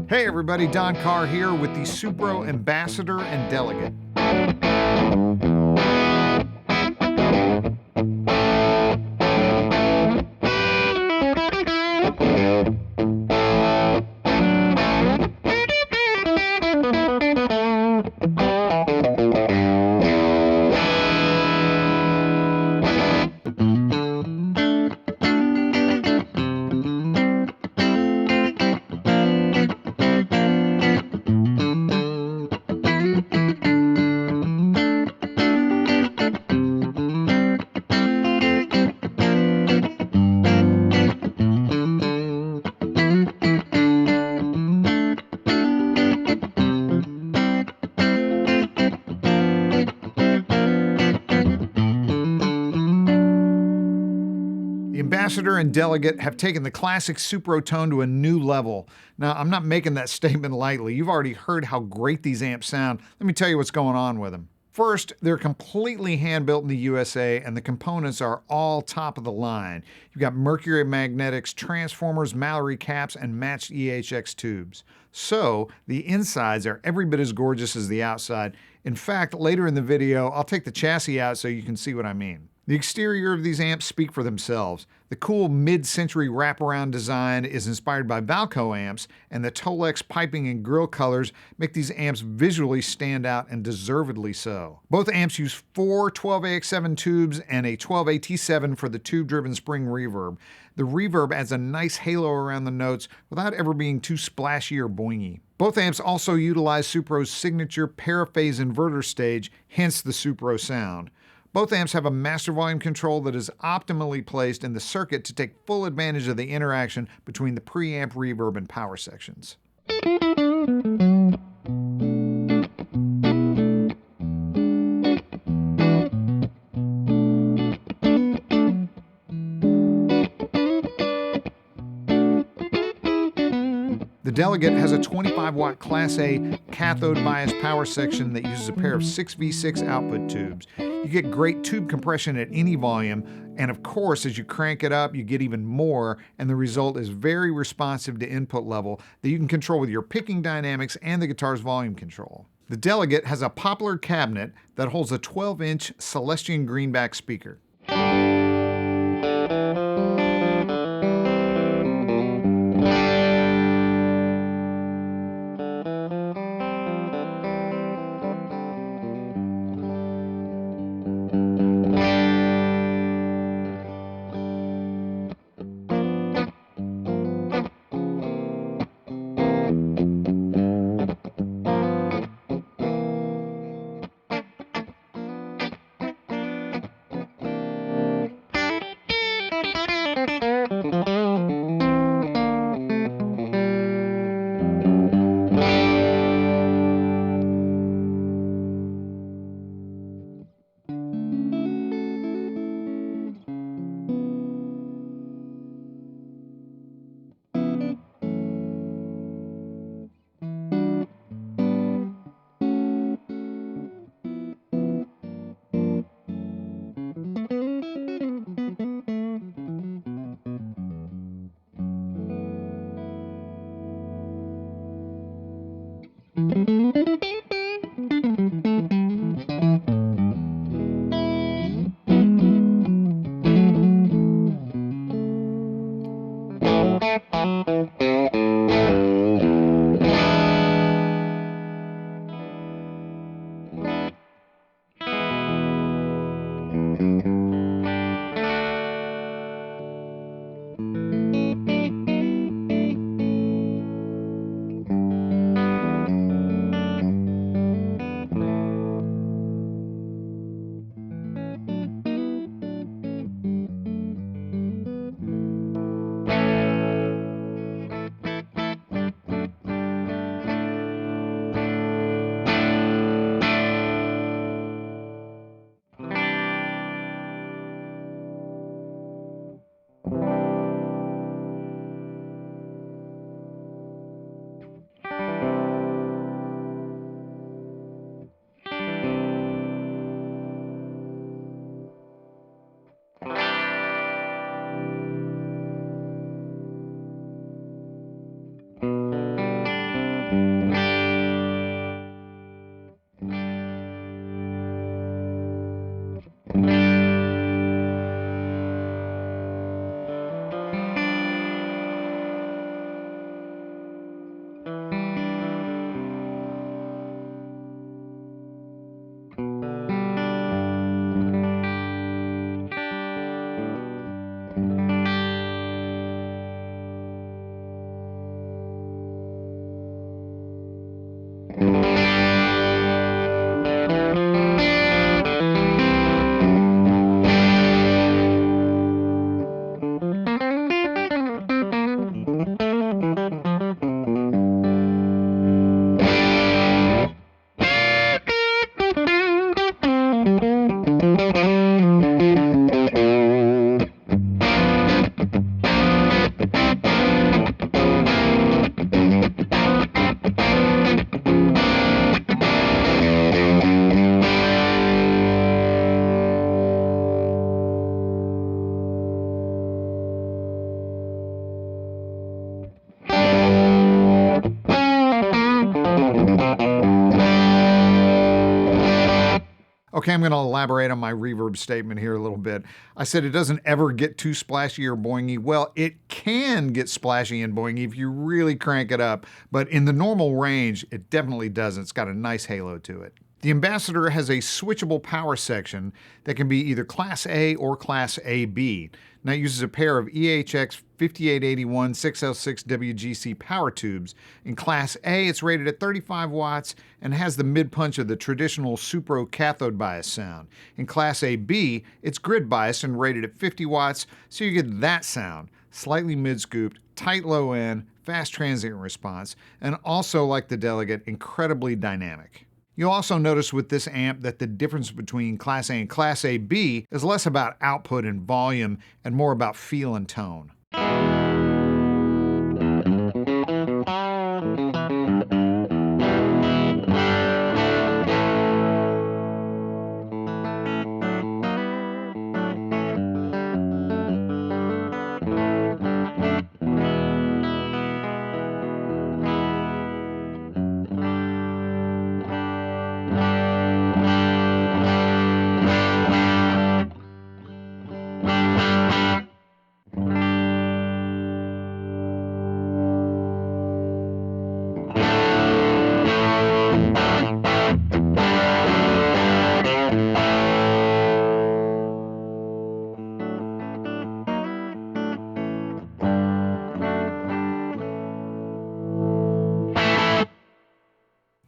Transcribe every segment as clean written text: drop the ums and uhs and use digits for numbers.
Hey everybody, Don Carr here with the Supro Ambassador and Delegate. The Ambassador and Delegate have taken the classic Supro tone to a new level. Now, I'm not making that statement lightly. You've already heard how great these amps sound. Let me tell you what's going on with them. First, they're completely hand-built in the USA, and the components are all top of the line. You've got mercury magnetics, transformers, Mallory caps, and matched EHX tubes. So, the insides are every bit as gorgeous as the outside. In fact, later in the video, I'll take the chassis out so you can see what I mean. The exterior of these amps speak for themselves. The cool mid-century wraparound design is inspired by Valco amps, and the Tolex piping and grille colors make these amps visually stand out, and deservedly so. Both amps use 4 12AX7 tubes and a 12AT7 for the tube-driven spring reverb. The reverb adds a nice halo around the notes without ever being too splashy or boingy. Both amps also utilize Supro's signature paraphase inverter stage, hence the Supro sound. Both amps have a master volume control that is optimally placed in the circuit to take full advantage of the interaction between the preamp, reverb, and power sections. The Delegate has a 25-watt Class A cathode bias power section that uses a pair of 6V6 output tubes. You get great tube compression at any volume, and of course, as you crank it up, you get even more, and the result is very responsive to input level that you can control with your picking dynamics and the guitar's volume control. The Delegate has a poplar cabinet that holds a 12-inch Celestian greenback speaker. Okay, I'm going to elaborate on my reverb statement here a little bit. I said it doesn't ever get too splashy or boingy. Well, it can get splashy and boingy if you really crank it up, but in the normal range, it definitely doesn't. It's got a nice halo to it. The Ambassador has a switchable power section that can be either Class A or Class AB. Now it uses a pair of EHX 5881 6L6 WGC power tubes. In Class A, it's rated at 35 watts and has the mid-punch of the traditional Supro cathode bias sound. In Class AB, it's grid biased and rated at 50 watts, so you get that sound. Slightly mid-scooped, tight low end, fast transient response, and also, like the Delegate, incredibly dynamic. You'll also notice with this amp that the difference between Class A and Class AB is less about output and volume and more about feel and tone.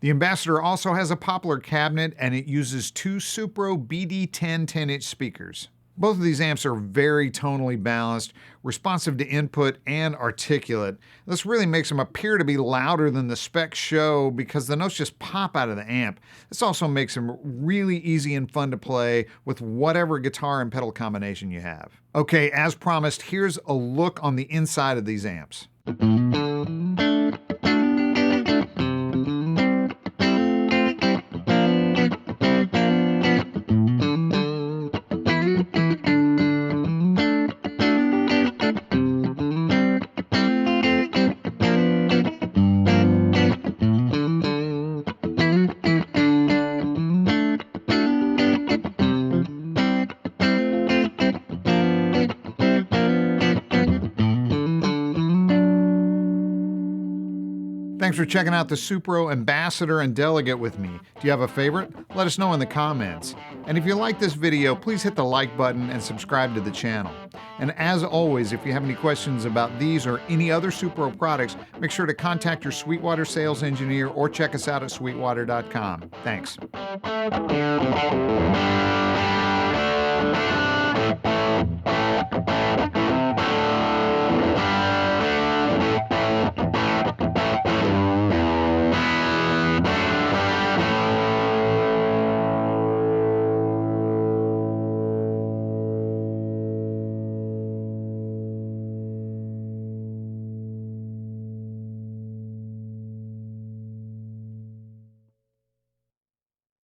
The Ambassador also has a Poplar cabinet, and it uses two Supro BD10 10-inch speakers. Both of these amps are very tonally balanced, responsive to input, and articulate. This really makes them appear to be louder than the specs show because the notes just pop out of the amp. This also makes them really easy and fun to play with whatever guitar and pedal combination you have. Okay, as promised, here's a look on the inside of these amps. Thanks for checking out the Supro Ambassador and Delegate with me. Do you have a favorite? Let us know in the comments. And if you like this video, please hit the like button and subscribe to the channel. And as always, if you have any questions about these or any other Supro products, make sure to contact your Sweetwater sales engineer or check us out at sweetwater.com. Thanks.